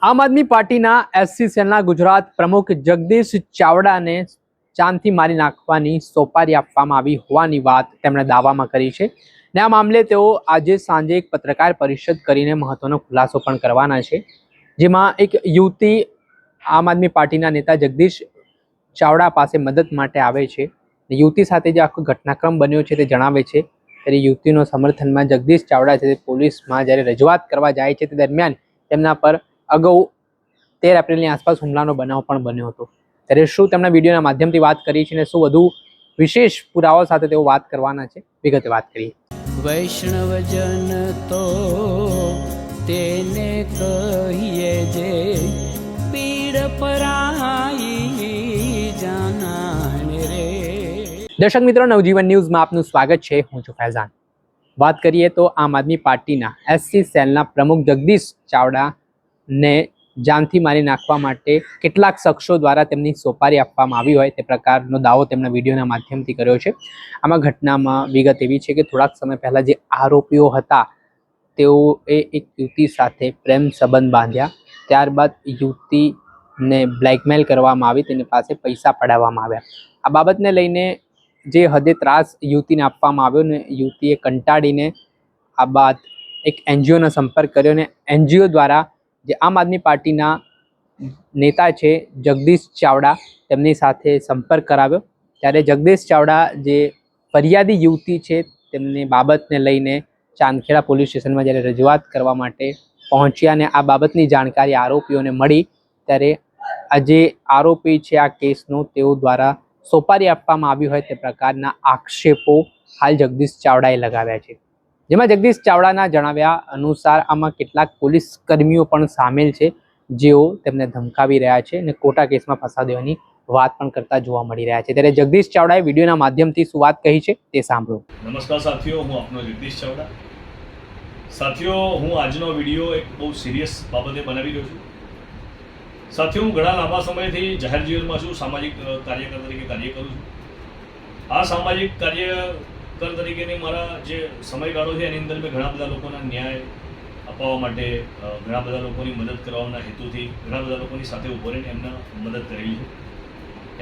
આમ આદમી પાર્ટીના એસસી સેલના ગુજરાત પ્રમુખ જગદીશ ચાવડાને ચાંદથી મારી નાખવાની સોપારી આપવામાં આવી હોવાની વાત તેમણે દાવામાં કરી છે ને આ મામલે તેઓ આજે સાંજે એક પત્રકાર પરિષદ કરીને મહત્વનો ખુલાસો પણ કરવાના છે, જેમાં એક યુવતી આમ આદમી પાર્ટીના નેતા જગદીશ ચાવડા પાસે મદદ માટે આવે છે। યુવતી સાથે જે આખો ઘટનાક્રમ બન્યો છે તે જણાવે છે। ત્યારે યુવતીનો સમર્થનમાં જગદીશ ચાવડા છે પોલીસમાં જ્યારે રજૂઆત કરવા જાય છે તે દરમિયાન તેમના પર અગાઉ 13 એપ્રિલની આસપાસ હુમલાનો બનાવ પણ બન્યો હતો। ત્યારે શું તેમના વિડીયોના માધ્યમથી વાત કરી છે અને શું વધુ વિશેષ પુરાવાઓ સાથે તેઓ વાત કરવાના છે, વિગતે વાત કરીએ। વૈષ્ણવજન તો તેને કહીએ જે પીડ પરાઈ જાનાને રે। દર્શક મિત્રો, નવજીવન ન્યૂઝમાં આપનું સ્વાગત છે। હું છું ફૈઝાન। વાત કરીએ તો આમ આદમી પાર્ટીના એસસી સેલના પ્રમુખ જગદીશ ચાવડાને જાનથી મારી નાખવા માટે કેટલાક શખ્સો દ્વારા તેમની સોપારી આપવામાં આવી હોય તે પ્રકારનો દાવો તેમના વિડીયોના માધ્યમથી કર્યો છે। આમાં ઘટનામાં વિગત એવી છે કે થોડાક સમય પહેલા જે આરોપીઓ હતા તેઓએ એક યુવતી સાથે પ્રેમ સંબંધ બાંધ્યા, ત્યારબાદ યુવતીને બ્લેકમેલ કરવામાં આવી, તેની પાસે પૈસા પડાવવામાં આવ્યા। આ બાબતને લઈને જે હદે ત્રાસ યુવતીને આપવામાં આવ્યો ને યુવતીએ કંટાળીને આ બાદ એક એનજીઓનો સંપર્ક કર્યો અને એનજીઓ દ્વારા જે આમ આદમી પાર્ટીના નેતા છે જગદીશ ચાવડા તેમની સાથે સંપર્ક કરાવ્યો। ત્યારે જગદીશ ચાવડા જે ફરિયાદી યુવતી છે તેમની બાબતને લઈને ચાંદખેડા પોલીસ સ્ટેશનમાં જ્યારે રજૂઆત કરવા માટે પહોંચ્યા અને આ બાબતની જાણકારી આરોપીઓને મળી ત્યારે આ જે આરોપી છે આ કેસનો તેઓ દ્વારા સોપારી આપવામાં આવી હોય તે પ્રકારના આક્ષેપો હાલ જગદીશ ચાવડાએ લગાવ્યા છે। જેમાં જગદીશ ચાવડાના જણાવ્યા અનુસાર આમાં કેટલાક પોલીસ કર્મીઓ પણ સામેલ છે જેઓ તેમને ધમકાવી રહ્યા છે અને ખોટા કેસમાં ફસા દેવાની વાત પણ કરતા જોવા મળી રહ્યા છે। ત્યારે જગદીશ ચાવડાએ વિડીયોના માધ્યમથી શું વાત કહી છે તે સાંભળો। નમસ્કાર સાથીઓ, હું આપનો જગદીશ ચાવડા। સાથીઓ, હું આજનો વિડીયો એક બહુ સિરિયસ બાબતે બનાવી રહ્યો છું। સાથીઓ, હું ઘણા લાંબા સમયથી જાહેર જીવનમાં છું, સામાજિક કાર્યકર તરીકે કાર્ય કરું છું। આ સામાજિક કાર્યકર તરીકેની મારા જે સમયગાળો છે એની અંદર મેં ઘણા બધા લોકોના ન્યાય અપાવવા માટે, ઘણા બધા લોકોની મદદ કરવાના હેતુથી ઘણા બધા લોકોની સાથે ઊભો રહીને એમના મદદ કરેલી છે।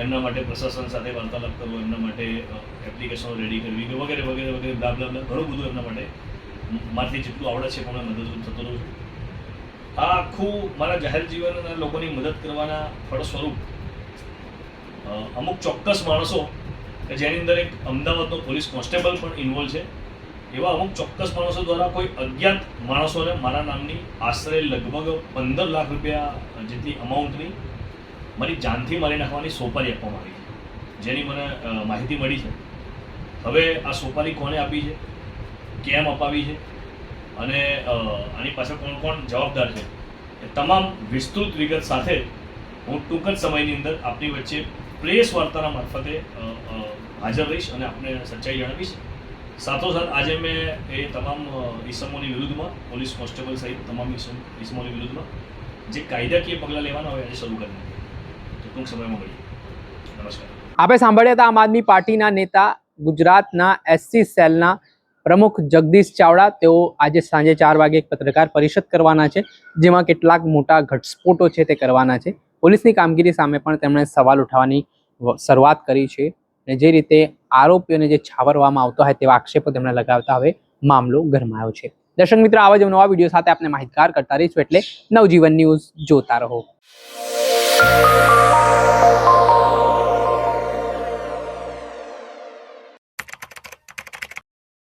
એમના માટે પ્રશાસન સાથે વાર્તાલાપ કરવો, એમના માટે એપ્લિકેશનો રેડી કરવી વગેરે વગેરે વગેરે બ્લા બ્લા બ્લા ઘણું બધું એમના માટે મારાથી જેટલું આવડે છે પણ મદદરૂપ થતો રહું છું। આ આખું મારા જાહેર જીવનના લોકોની મદદ કરવાના ફળ સ્વરૂપ અમુક ચોક્કસ માણસો કે જેની અંદર એક અમદાવાદનો પોલીસ કોન્સ્ટેબલ પણ ઇન્વોલ્વ છે, એવા અમુક ચોક્કસ માણસો દ્વારા કોઈ અજ્ઞાત માણસોને મારા નામની આશરે લગભગ 15 લાખ રૂપિયા જેટલી અમાઉન્ટની મારી જાનથી મારી નાખવાની સોપારી આપવામાં આવી છે, જેની મને માહિતી મળી છે। હવે આ સોપારી કોને આપી છે, કેમ અપાવી છે અને આની પાછળ કોણ કોણ જવાબદાર છે એ તમામ વિસ્તૃત વિગત સાથે હું ટૂંક જ સમયની અંદર આપની વચ્ચે પ્રેસ વાર્તાના મારફતે હાજર રહીશ અને આપને સચ્ચાઈ જણાવીશ। સાથોસાથ આજે મેં એ તમામ ઇસમોની વિરુદ્ધમાં, પોલીસ કોન્સ્ટેબલ સહિત તમામ ઇસમોની વિરુદ્ધમાં જે કાયદાકીય પગલાં લેવાના હોય આજે શરૂ કરીને તો ટૂંક સમયમાં મળીએ। નમસ્કાર। આપણે સાંભળ્યા હતા આમ આદમી પાર્ટીના નેતા ગુજરાતના એસસી સેલના પ્રમુખ જગદીશ ચાવડા। તેઓ આજે સાંજે 4 વાગે એક પત્રકાર પરિષદ કરવાના છે, જેમાં કેટલાક મોટા ઘટસ્ફોટો છે તે કરવાના છે। પોલીસની કામગીરી સામે પણ તેમણે સવાલ ઉઠાવવાની શરૂઆત કરી છે અને જે રીતે આરોપીઓને જે છાવરવામાં આવતો હોય તેવા આક્ષેપો તેમણે લગાવતા હવે મામલો ગરમાયો છે। દર્શક મિત્રો, આવા જ નવા વિડીયો સાથે આપણે માહિતગાર કરતા રહીશું, એટલે નવજીવન ન્યૂઝ જોતા રહો।